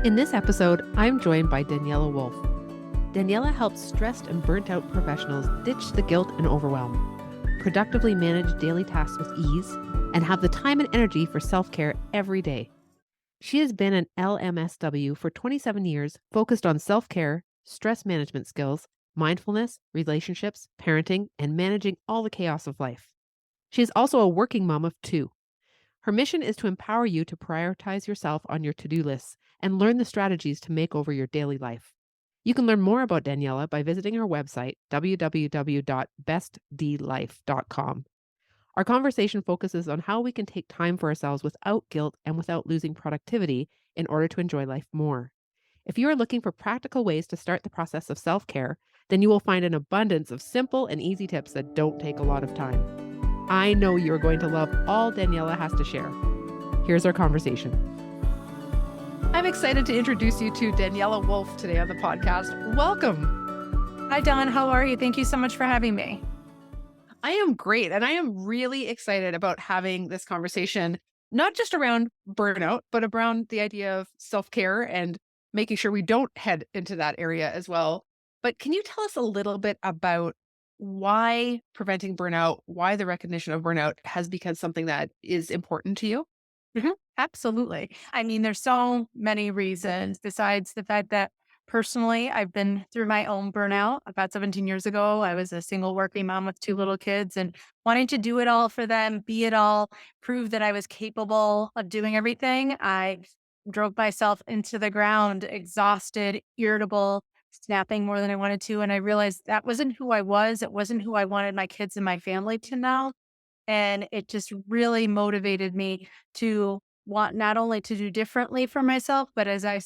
In this episode, I'm joined by Daniela Wolfe. Daniela helps stressed and burnt out professionals ditch the guilt and overwhelm, productively manage daily tasks with ease, and have the time and energy for self-care every day. She has been an LMSW for 27 years, focused on self-care, stress management skills, mindfulness, relationships, parenting, and managing all the chaos of life. She is also a working mom of two. Her mission is to empower you to prioritize yourself on your to-do lists and learn the strategies to make over your daily life. You can learn more about Daniela by visiting her website, www.bestdlife.com. Our conversation focuses on how we can take time for ourselves without guilt and without losing productivity in order to enjoy life more. If you are looking for practical ways to start the process of self-care, then you will find an abundance of simple and easy tips that don't take a lot of time. I know you are going to love all Daniela has to share. Here's our conversation. I'm excited to introduce you to Daniela Wolfe today on the podcast. Welcome. Hi, Dawn. How are you? Thank you so much for having me. I am great. And I am really excited about having this conversation, not just around burnout, but around the idea of self-care and making sure we don't head into that area as well. But can you tell us a little bit about why preventing burnout, why the recognition of burnout has become something that is important to you? Absolutely. I mean, there's so many reasons besides the fact that personally, I've been through my own burnout. About 17 years ago, I was a single working mom with two little kids and wanting to do it all for them, be it all, prove that I was capable of doing everything. I drove myself into the ground, exhausted, irritable, snapping more than I wanted to. And I realized that wasn't who I was. It wasn't who I wanted my kids and my family to know. And it just really motivated me to want not only to do differently for myself, but as I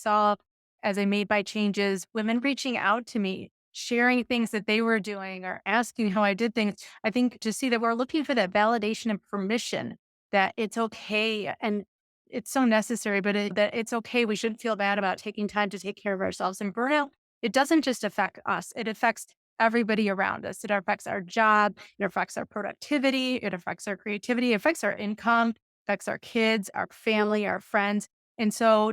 made my changes, women reaching out to me, sharing things that they were doing or asking how I did things. I think to see that we're looking for that validation and permission that it's okay. And it's so necessary, but that it's okay. We shouldn't feel bad about taking time to take care of ourselves. And burnout, it doesn't just affect us, it affects everybody around us. It affects our job, it affects our productivity, it affects our creativity, it affects our income, affects our kids, our family, our friends. And so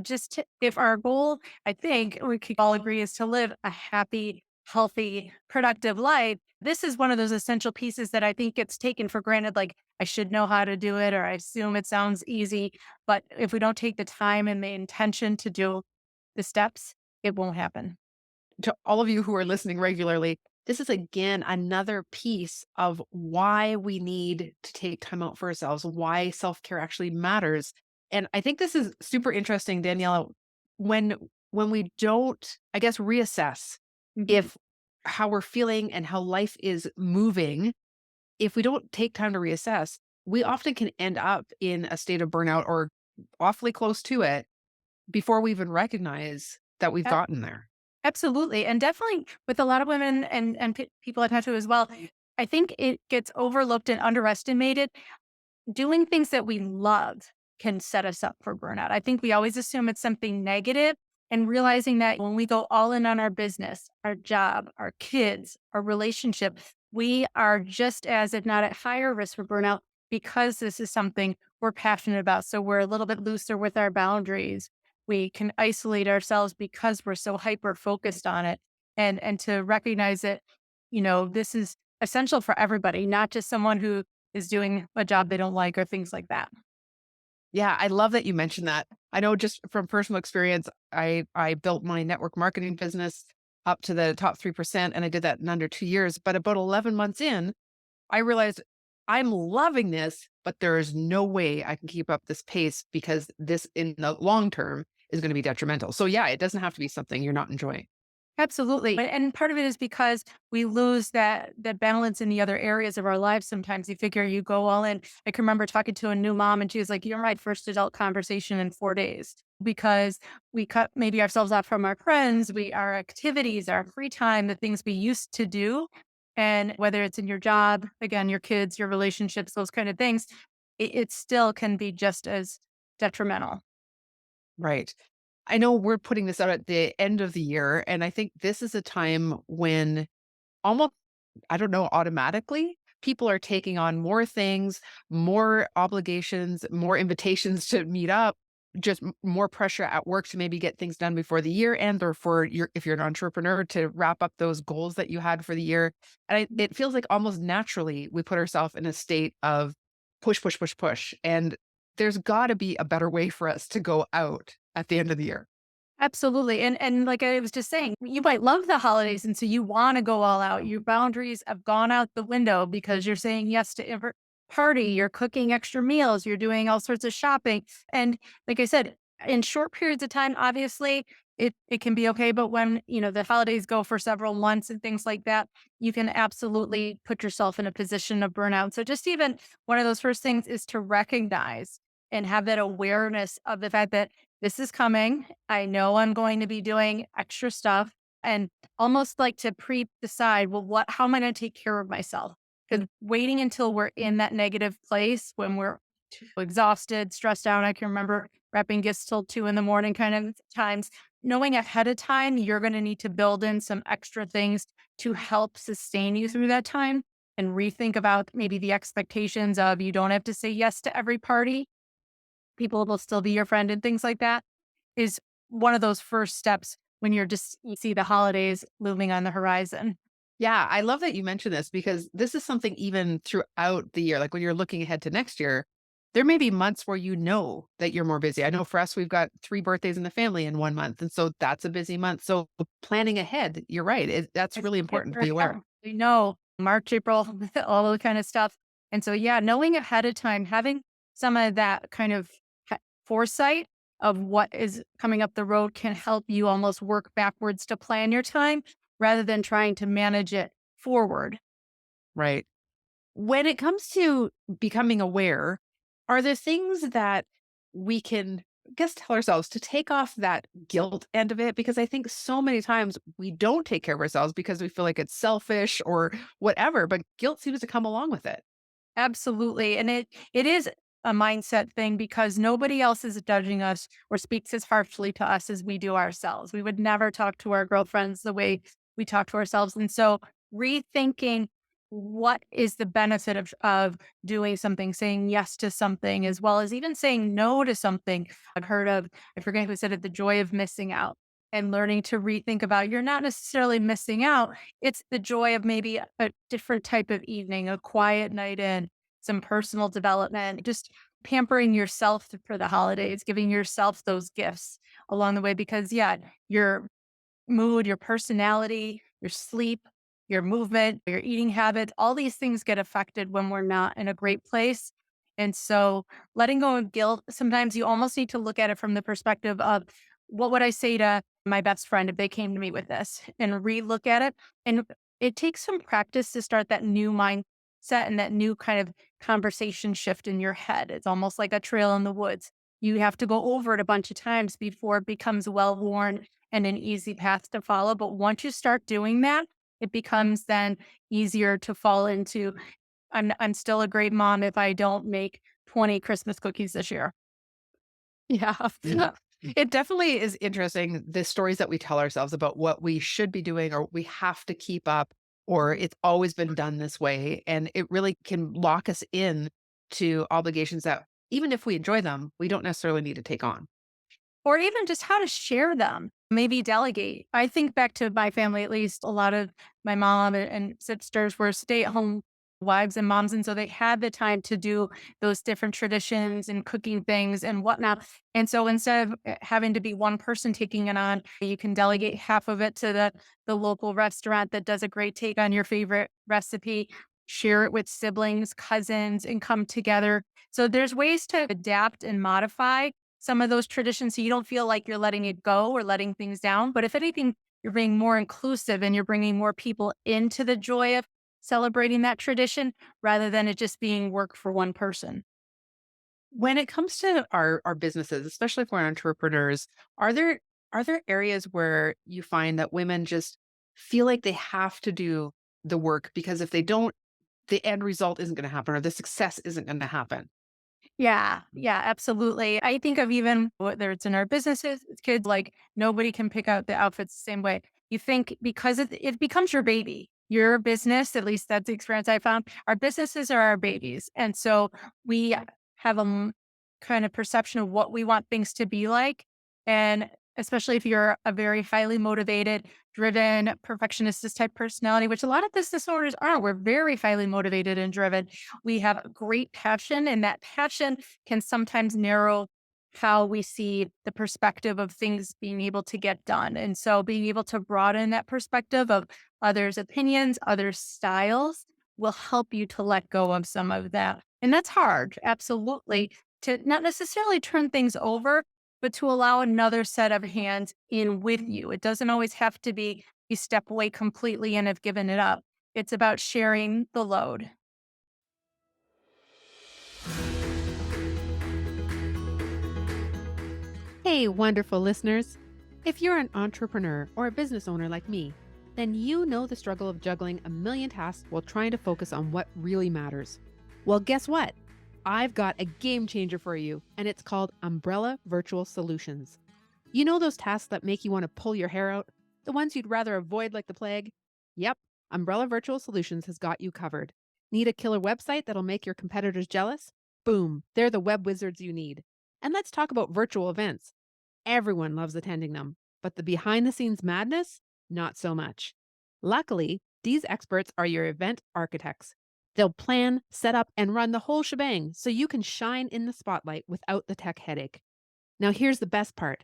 if our goal, I think we could all agree, is to live a happy, healthy, productive life, this is one of those essential pieces that I think gets taken for granted. Like I should know how to do it, or I assume it sounds easy. But if we don't take the time and the intention to do the steps, it won't happen. To all of you who are listening regularly, this is again another piece of why we need to take time out for ourselves, why self-care actually matters. And I think this is super interesting, Daniela, when we don't, I guess, reassess Mhm. if how we're feeling and how life is moving, if we don't take time to reassess, we often can end up in a state of burnout or awfully close to it before we even recognize that we've gotten there. Absolutely. And definitely with a lot of women and people I talk to as well, I think it gets overlooked and underestimated. Doing things that we love can set us up for burnout. I think we always assume it's something negative, and realizing that when we go all in on our business, our job, our kids, our relationship, we are just as, if not at higher risk for burnout because this is something we're passionate about. So we're a little bit looser with our boundaries. We can isolate ourselves because we're so hyper focused on it. And to recognize that, this is essential for everybody, not just someone who is doing a job they don't like or things like that. Yeah, I love that you mentioned that. I know just from personal experience, I built my network marketing business up to the top 3%, and I did that in under 2 years. But about 11 months in, I realized I'm loving this, but there is no way I can keep up this pace because this in the long term is going to be detrimental. So yeah, it doesn't have to be something you're not enjoying. Absolutely. And part of it is because we lose that balance in the other areas of our lives. Sometimes you figure you go all in. I can remember talking to a new mom and she was like, "You're my first adult conversation in 4 days." Because we cut maybe ourselves off from our friends, our activities, our free time, the things we used to do. And whether it's in your job, again, your kids, your relationships, those kind of things, it still can be just as detrimental. Right. I know we're putting this out at the end of the year, and I think this is a time when almost, I don't know, automatically people are taking on more things, more obligations, more invitations to meet up. just more pressure at work to maybe get things done before the year end, or for your, if you're an entrepreneur, to wrap up those goals that you had for the year. And it feels like almost naturally we put ourselves in a state of push, push, push, push. And there's got to be a better way for us to go out at the end of the year. Absolutely. And like I was just saying, you might love the holidays and so you want to go all out. Your boundaries have gone out the window because you're saying yes to every party, you're cooking extra meals, you're doing all sorts of shopping. And like I said, in short periods of time, obviously it can be okay. But when, the holidays go for several months and things like that, you can absolutely put yourself in a position of burnout. So just even one of those first things is to recognize and have that awareness of the fact that this is coming. I know I'm going to be doing extra stuff, and almost like to pre-decide, well, how am I going to take care of myself? Because waiting until we're in that negative place when we're exhausted, stressed out. I can remember wrapping gifts till 2 a.m. kind of times. Knowing ahead of time, you're going to need to build in some extra things to help sustain you through that time, and rethink about maybe the expectations of you don't have to say yes to every party. People will still be your friend and things like that is one of those first steps when you see the holidays looming on the horizon. Yeah, I love that you mentioned this, because this is something even throughout the year. Like when you're looking ahead to next year, there may be months where you know that you're more busy. I know for us, we've got 3 birthdays in the family in 1 month. And so that's a busy month. So planning ahead, you're right. That's It's really important to be aware. yeah, we know March, April, all the kind of stuff. And so, yeah, knowing ahead of time, having some of that kind of foresight of what is coming up the road can help you almost work backwards to plan your time rather than trying to manage it forward. Right. When it comes to becoming aware, are there things that we can, I guess, tell ourselves to take off that guilt end of it? Because I think so many times we don't take care of ourselves because we feel like it's selfish or whatever, but guilt seems to come along with it. Absolutely. And it is a mindset thing because nobody else is judging us or speaks as harshly to us as we do ourselves. We would never talk to our girlfriends the way we talk to ourselves. And so rethinking what is the benefit of doing something, saying yes to something, as well as even saying no to something. I've heard of, I forget who said it, the joy of missing out, and learning to rethink about you're not necessarily missing out. It's the joy of maybe a different type of evening, a quiet night in, some personal development, just pampering yourself for the holidays, giving yourself those gifts along the way. Because, yeah, your mood, your personality, your sleep, your movement, your eating habits, all these things get affected when we're not in a great place. And so letting go of guilt, sometimes you almost need to look at it from the perspective of what would I say to my best friend if they came to me with this, and re-look at it. And it takes some practice to start that new mindset and that new kind of conversation shift in your head. It's almost like a trail in the woods. You have to go over it a bunch of times before it becomes well worn and an easy path to follow. But once you start doing that, it becomes then easier to fall into. I'm still a great mom if I don't make 20 Christmas cookies this year. Yeah. It definitely is interesting, the stories that we tell ourselves about what we should be doing or we have to keep up, or it's always been done this way. And it really can lock us in to obligations that, even if we enjoy them, we don't necessarily need to take on. Or even just how to share them, maybe delegate. I think back to my family, at least a lot of my mom and sisters were stay-at-home wives and moms. And so they had the time to do those different traditions and cooking things and whatnot. And so instead of having to be one person taking it on, you can delegate half of it to the local restaurant that does a great take on your favorite recipe, share it with siblings, cousins, and come together. So there's ways to adapt and modify some of those traditions so you don't feel like you're letting it go or letting things down. But if anything, you're being more inclusive and you're bringing more people into the joy of celebrating that tradition rather than it just being work for one person. When it comes to our businesses, especially if we're entrepreneurs, are there are there areas where you find that women just feel like they have to do the work, because if they don't, the end result isn't going to happen or the success isn't going to happen? Yeah, yeah, absolutely. I think of even whether it's in our businesses, it's kids, like nobody can pick out the outfits the same way. You think because it becomes your baby, your business, at least that's the experience I found. Our businesses are our babies. And so we have them kind of perception of what we want things to be like. And especially if you're a very highly motivated, driven, perfectionist type personality, which a lot of business owners are. We're very highly motivated and driven. We have a great passion, and that passion can sometimes narrow how we see the perspective of things being able to get done. And so being able to broaden that perspective of others' opinions, others' styles will help you to let go of some of that. And that's hard, absolutely, to not necessarily turn things over, but to allow another set of hands in with you. It doesn't always have to be you step away completely and have given it up. It's about sharing the load. Hey, wonderful listeners. If you're an entrepreneur or a business owner like me, then you know the struggle of juggling a million tasks while trying to focus on what really matters. Well, guess what? I've got a game changer for you, and it's called Umbrella Virtual Solutions. You know those tasks that make you want to pull your hair out? The ones you'd rather avoid like the plague? Yep, Umbrella Virtual Solutions has got you covered. Need a killer website that'll make your competitors jealous? Boom, they're the web wizards you need. And let's talk about virtual events. Everyone loves attending them, but the behind the scenes madness? Not so much. Luckily, these experts are your event architects. They'll plan, set up, and run the whole shebang so you can shine in the spotlight without the tech headache. Now, here's the best part.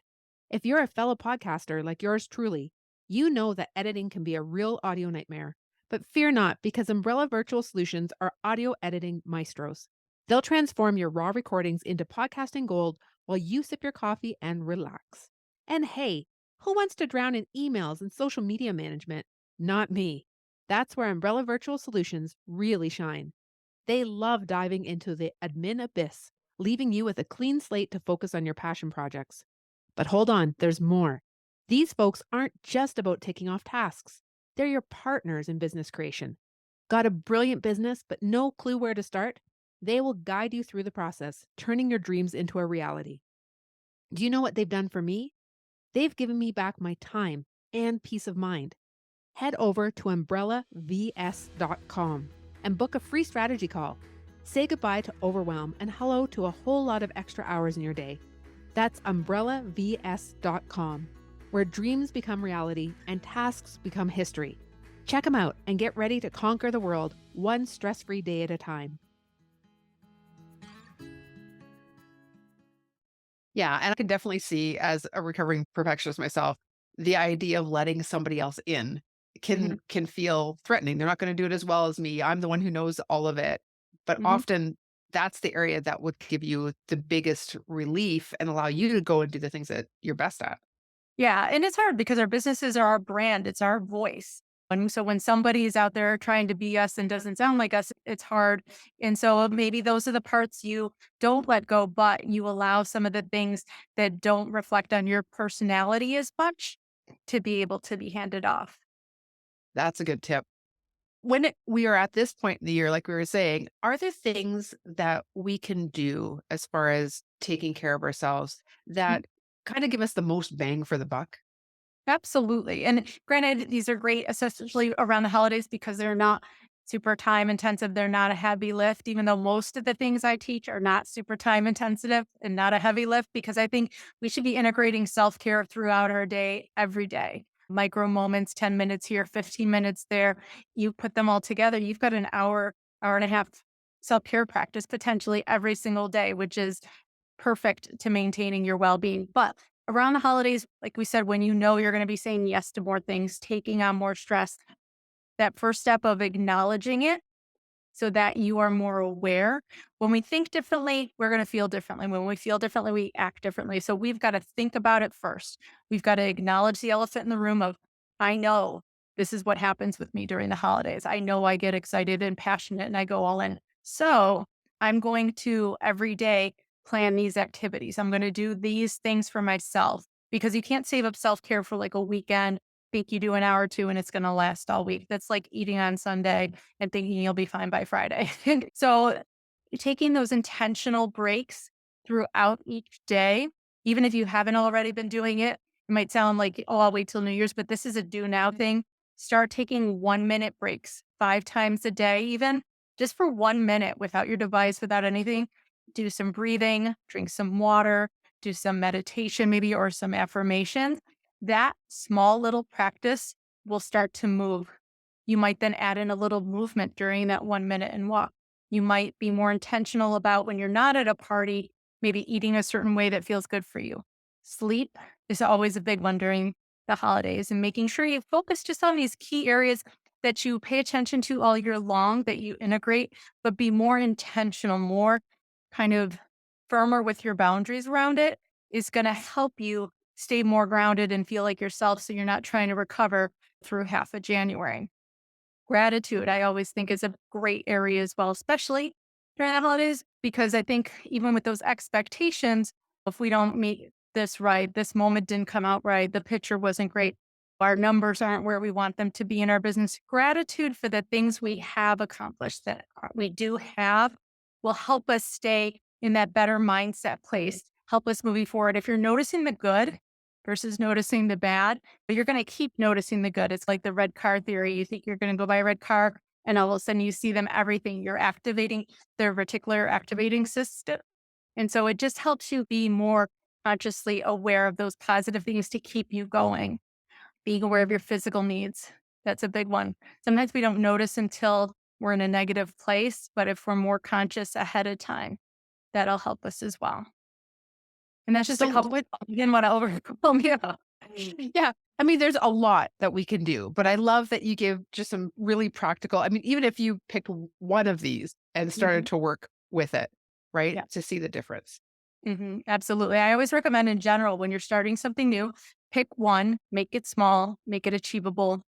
If you're a fellow podcaster like yours truly, you know that editing can be a real audio nightmare. But fear not, because Umbrella Virtual Solutions are audio editing maestros. They'll transform your raw recordings into podcasting gold while you sip your coffee and relax. And hey, who wants to drown in emails and social media management? Not me. That's where Umbrella Virtual Solutions really shine. They love diving into the admin abyss, leaving you with a clean slate to focus on your passion projects. But hold on, there's more. These folks aren't just about taking off tasks. They're your partners in business creation. Got a brilliant business, but no clue where to start? They will guide you through the process, turning your dreams into a reality. Do you know what they've done for me? They've given me back my time and peace of mind. Head over to umbrellaVS.com and book a free strategy call. Say goodbye to overwhelm and hello to a whole lot of extra hours in your day. That's umbrellaVS.com, where dreams become reality and tasks become history. Check them out and get ready to conquer the world one stress-free day at a time. Yeah, and I can definitely see as a recovering perfectionist myself, the idea of letting somebody else in Mhm, can feel threatening. They're not going to do it as well as me. I'm the one who knows all of it. But mhm. often that's the area that would give you the biggest relief and allow you to go and do the things that you're best at. Yeah, and it's hard because our businesses are our brand, it's our voice. And so when somebody is out there trying to be us and doesn't sound like us, it's hard. And so maybe those are the parts you don't let go, but you allow some of the things that don't reflect on your personality as much to be able to be handed off. That's a good tip. We are at this point in the year, like we were saying, are there things that we can do as far as taking care of ourselves that kind of give us the most bang for the buck? Absolutely. And granted, these are great, especially around the holidays, because they're not super time intensive. They're not a heavy lift, even though most of the things I teach are not super time intensive and not a heavy lift, because I think we should be integrating self care throughout our day, every day. Micro moments, 10 minutes here, 15 minutes there. You put them all together, you've got an hour, hour and a half self care practice potentially every single day, which is perfect to maintaining your well-being. But around the holidays, like we said, when you know you're going to be saying yes to more things, taking on more stress, that first step of acknowledging it so that you are more aware. When we think differently, we're going to feel differently. When we feel differently, we act differently. So we've got to think about it first. We've got to acknowledge the elephant in the room of, I know this is what happens with me during the holidays. I know I get excited and passionate and I go all in. So I'm going to every day plan these activities. I'm going to do these things for myself because you can't save up self care for like a weekend. Think you do an hour or two and it's going to last all week. That's like eating on Sunday and thinking you'll be fine by Friday. So taking those intentional breaks throughout each day, even if you haven't already been doing it, it might sound like, oh, I'll wait till New Year's, but this is a do now thing. Start taking 1 minute breaks 5 times a day, even just for 1 minute without your device, without anything. do some breathing, drink some water, do some meditation maybe or some affirmations, that small little practice will start to move. You might then add in a little movement during that 1 minute and walk. You might be more intentional about when you're not at a party, maybe eating a certain way that feels good for you. Sleep is always a big one during the holidays and making sure you focus just on these key areas that you pay attention to all year long, that you integrate, but be more intentional, more kind of firmer with your boundaries around it is going to help you stay more grounded and feel like yourself so you're not trying to recover through half of January. Gratitude, I always think is a great area as well, especially during the holidays, because I think even with those expectations, if we don't meet this right, this moment didn't come out right, the picture wasn't great, our numbers aren't where we want them to be in our business. Gratitude for the things we have accomplished that we do have will help us stay in that better mindset place, help us moving forward. If you're noticing the good versus noticing the bad, but you're going to keep noticing the good. It's like the red car theory. You think you're going to go buy a red car, and all of a sudden you see them everything. You're activating their reticular activating system. And so it just helps you be more consciously aware of those positive things to keep you going. Being aware of your physical needs. That's a big one. Sometimes we don't notice until we're in a negative place, but if we're more conscious ahead of time, that'll help us as well. And that's just a So couple. what You didn't want to overwhelm you. yeah, I mean, there's a lot that we can do, but I love that you give just some really practical I mean, even if you picked one of these and started Mhm. to work with it, right? Yeah. To see the difference. Absolutely. I always recommend in general when you're starting something new, pick one, make it small, make it achievable,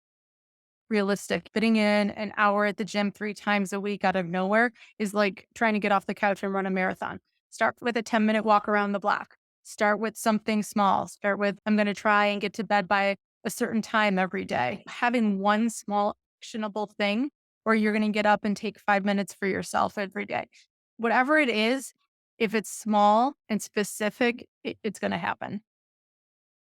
realistic. Fitting in an hour at the gym 3 times a week out of nowhere is like trying to get off the couch and run a marathon. Start with a 10-minute walk around the block. Start with something small. Start with, I'm going to try and get to bed by a certain time every day. Having one small actionable thing where you're going to get up and take 5 minutes for yourself every day. Whatever it is, if it's small and specific, it's going to happen.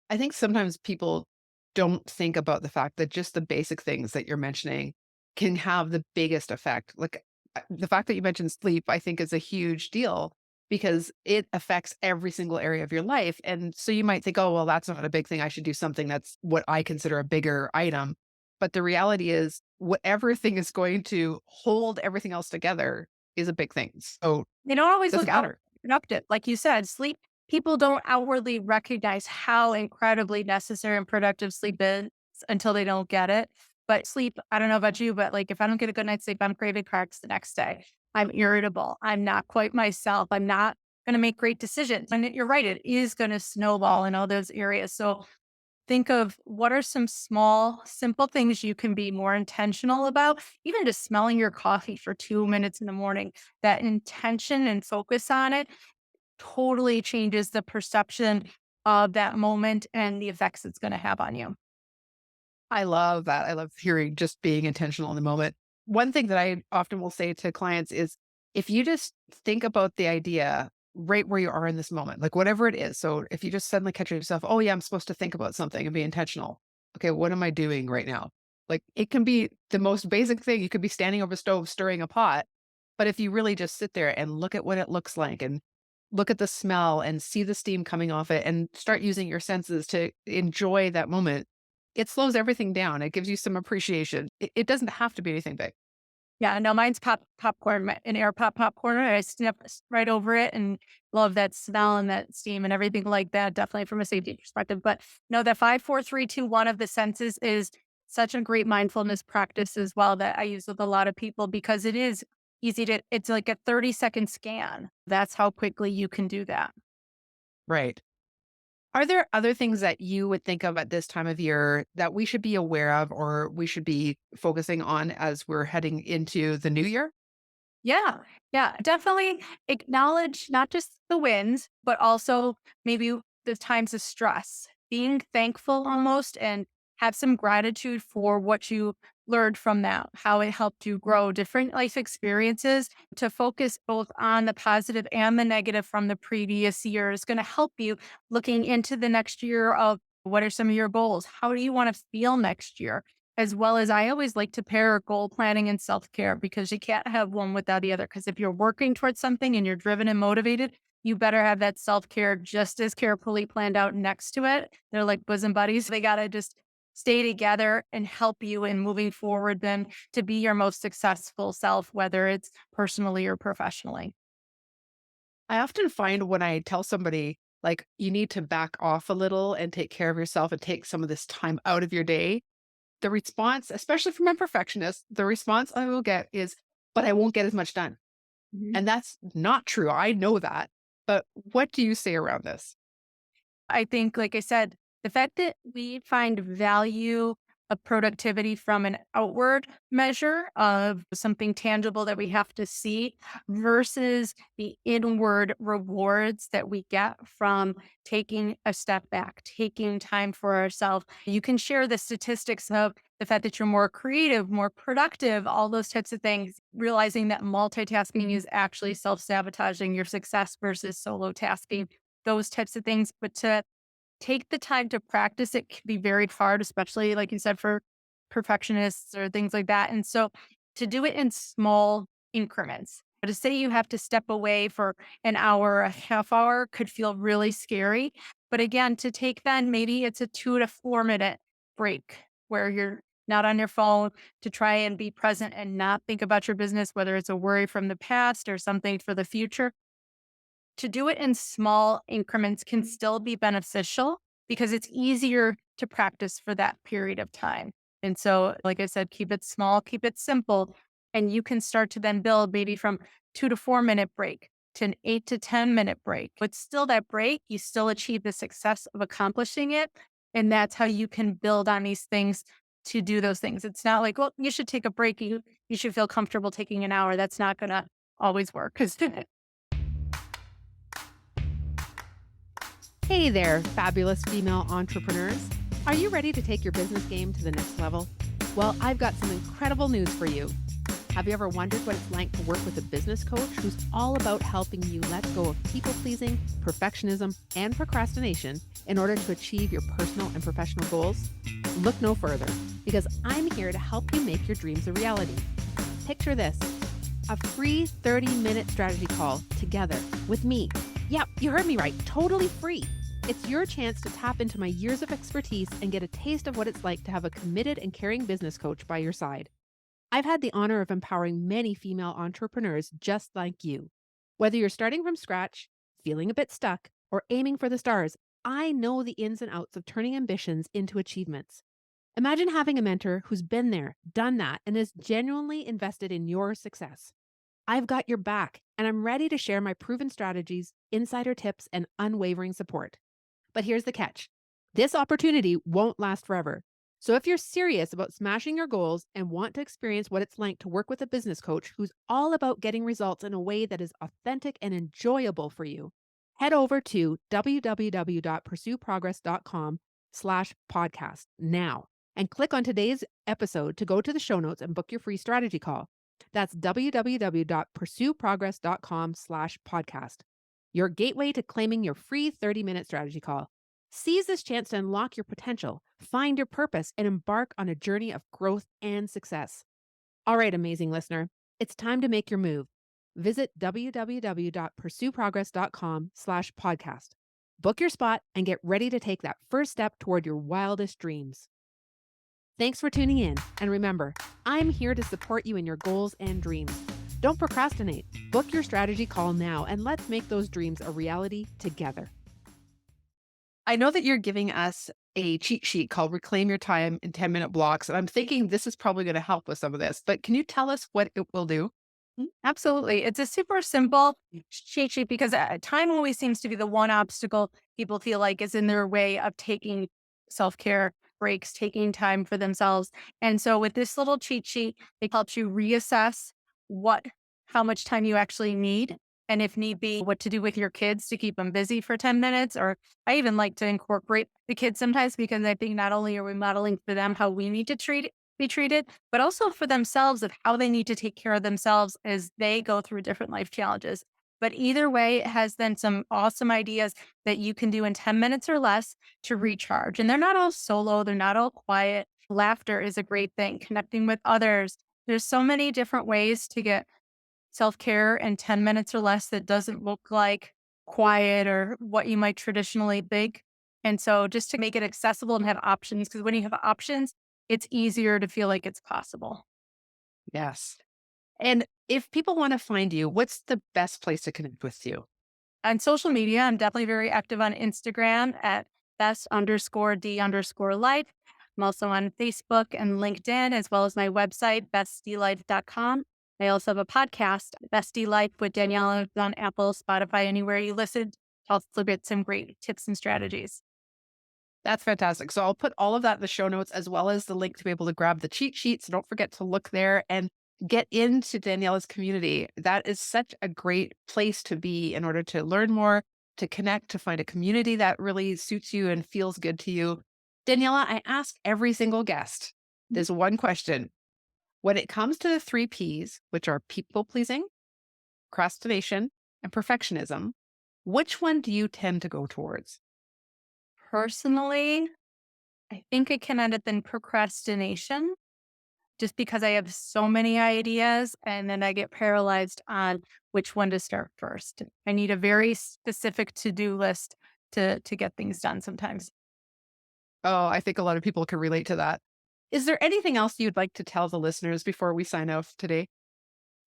I think sometimes people don't think about the fact that just the basic things that you're mentioning can have the biggest effect. Like the fact that you mentioned sleep, I think is a huge deal because it affects every single area of your life. And so you might think, oh, well, that's not a big thing. I should do something that's what I consider a bigger item. But the reality is, whatever thing is going to hold everything else together is a big thing. So it They don't always doesn't look out matter. productive. Like you said, sleep, people don't outwardly recognize how incredibly necessary and productive sleep is until they don't get it. But sleep, I don't know about you, but like if I don't get a good night's sleep, I'm craving cracks the next day. I'm irritable. I'm not quite myself. I'm not going to make great decisions. And you're right, it is going to snowball in all those areas. So think of what are some small, simple things you can be more intentional about, even just smelling your coffee for 2 minutes in the morning. That intention and focus on it totally changes the perception of that moment and the effects it's going to have on you. I love that. I love hearing just being intentional in the moment. One thing that I often will say to clients is if you just think about the idea right where you are in this moment, like whatever it is. So if you just suddenly catch yourself, oh, yeah, I'm supposed to think about something and be intentional. Okay, what am I doing right now? Like it can be the most basic thing. You could be standing over a stove stirring a pot. But if you really just sit there and look at what it looks like and look at the smell and see the steam coming off it and start using your senses to enjoy that moment, it slows everything down. It gives you some appreciation. It doesn't have to be anything big. Yeah, no, mine's popcorn, an air popcorn. I snip right over it and love that smell and that steam and everything like that. Definitely from a safety perspective. But no, that 5, 4, 3, 2, 1 of the senses is such a great mindfulness practice as well that I use with a lot of people because it is easy to. It's like a 30-second scan. That's how quickly you can do that. Right. Are there other things that you would think of at this time of year that we should be aware of or we should be focusing on as we're heading into the new year? Yeah, yeah, definitely acknowledge not just the wins, but also maybe the times of stress. Being thankful almost and have some gratitude for what you learned from that, how it helped you grow, different life experiences to focus both on the positive and the negative from the previous year is going to help you looking into the next year of what are some of your goals? How do you want to feel next year? as well as I always like to pair goal planning and self-care because you can't have one without the other. Because if you're working towards something and you're driven and motivated, you better have that self-care just as carefully planned out next to it. They're like bosom buddies. They got to just stay together and help you in moving forward then to be your most successful self, whether it's personally or professionally. I often find when I tell somebody, like, you need to back off a little and take care of yourself and take some of this time out of your day, the response, especially from a perfectionist, the response I will get is, but I won't get as much done. Mhm. And that's not true. I know that. But what do you say around this? I think, like I said, the fact that we find value of productivity from an outward measure of something tangible that we have to see versus the inward rewards that we get from taking a step back, taking time for ourselves. You can share the statistics of the fact that you're more creative, more productive, all those types of things, realizing that multitasking is actually self sabotaging your success versus solo tasking, those types of things. But to take the time to practice it can be very hard, especially like you said, for perfectionists or things like that. And so to do it in small increments, to say you have to step away for an hour, a half hour could feel really scary. But again, to take then maybe it's a 2 to 4 minute break where you're not on your phone to try and be present and not think about your business, whether it's a worry from the past or something for the future to do it in small increments can still be beneficial because it's easier to practice for that period of time. And so, like I said, keep it small, keep it simple, and you can start to then build maybe from 2 to 4 minute break to an 8 to 10 minute break. But still, that break, you still achieve the success of accomplishing it. And that's how you can build on these things to do those things. It's not like, well, you should take a break. You should feel comfortable taking an hour. That's not going to always work because Hey there, fabulous female entrepreneurs. Are you ready to take your business game to the next level? Well, I've got some incredible news for you. Have you ever wondered what it's like to work with a business coach who's all about helping you let go of people pleasing, perfectionism, and procrastination in order to achieve your personal and professional goals? Look no further, because I'm here to help you make your dreams a reality. Picture this: a free 30-minute strategy call together with me. Yep, you heard me right, totally free. It's your chance to tap into my years of expertise and get a taste of what it's like to have a committed and caring business coach by your side. I've had the honor of empowering many female entrepreneurs just like you. Whether you're starting from scratch, feeling a bit stuck, or aiming for the stars, I know the ins and outs of turning ambitions into achievements. Imagine having a mentor who's been there, done that, and is genuinely invested in your success. I've got your back, and I'm ready to share my proven strategies, insider tips, and unwavering support. But here's the catch: this opportunity won't last forever. So if you're serious about smashing your goals and want to experience what it's like to work with a business coach who's all about getting results in a way that is authentic and enjoyable for you, head over to www.pursueprogress.com/podcast now and click on today's episode to go to the show notes and book your free strategy call. That's www.pursueprogress.com/podcast, your gateway to claiming your free 30-minute strategy call. Seize this chance to unlock your potential, find your purpose, and embark on a journey of growth and success. All right, amazing listener, it's time to make your move. Visit www.pursueprogress.com/podcast. Book your spot and get ready to take that first step toward your wildest dreams. Thanks for tuning in. And remember, I'm here to support you in your goals and dreams. Don't procrastinate. Book your strategy call now and let's make those dreams a reality together. I know that you're giving us a cheat sheet called Reclaim Your Time in 10-minute blocks. And I'm thinking this is probably going to help with some of this, but can you tell us what it will do? Absolutely. It's a super simple cheat sheet because time always seems to be the one obstacle people feel like is in their way of taking self care breaks, taking time for themselves. And so with this little cheat sheet, it helps you reassess what, how much time you actually need. And if need be, what to do with your kids to keep them busy for 10 minutes. Or I even like to incorporate the kids sometimes because I think not only are we modeling for them how we need to be treated, but also for themselves of how they need to take care of themselves as they go through different life challenges. But either way, it has then some awesome ideas that you can do in 10 minutes or less to recharge. And they're not all solo, they're not all quiet. Laughter is a great thing, connecting with others. There's so many different ways to get self-care in 10 minutes or less that doesn't look like quiet or what you might traditionally think. And so just to make it accessible and have options, because when you have options, it's easier to feel like it's possible. Yes. And if people want to find you, what's the best place to connect with you? On social media, I'm definitely very active on Instagram at best_d_life. I'm also on Facebook and LinkedIn, as well as my website, bestdlife.com. I also have a podcast, Best D Life with Daniela. It's on Apple, Spotify, anywhere you listen. Also get some great tips and strategies. That's fantastic. So I'll put all of that in the show notes as well as the link to be able to grab the cheat sheets. So don't forget to look there and get into Daniela's community. That is such a great place to be in order to learn more, to connect, to find a community that really suits you and feels good to you. Daniela, I ask every single guest this one question. When it comes to the three P's, which are people pleasing, procrastination, and perfectionism, which one do you tend to go towards? Personally, I think it can end up in procrastination just because I have so many ideas and then I get paralyzed on which one to start first. I need a very specific to-do list to get things done sometimes. Oh, I think a lot of people can relate to that. Is there anything else you'd like to tell the listeners before we sign off today?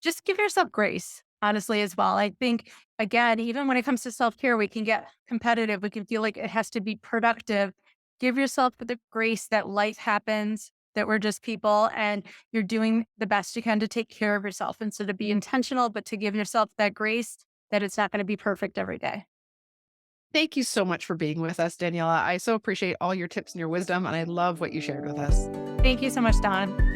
Just give yourself grace, honestly, as well. I think, again, even when it comes to self-care, we can get competitive. We can feel like it has to be productive. Give yourself the grace that life happens, that we're just people, and you're doing the best you can to take care of yourself. And so to be intentional, but to give yourself that grace that it's not going to be perfect every day. Thank you so much for being with us, Daniela. I so appreciate all your tips and your wisdom, and I love what you shared with us. Thank you so much, Don.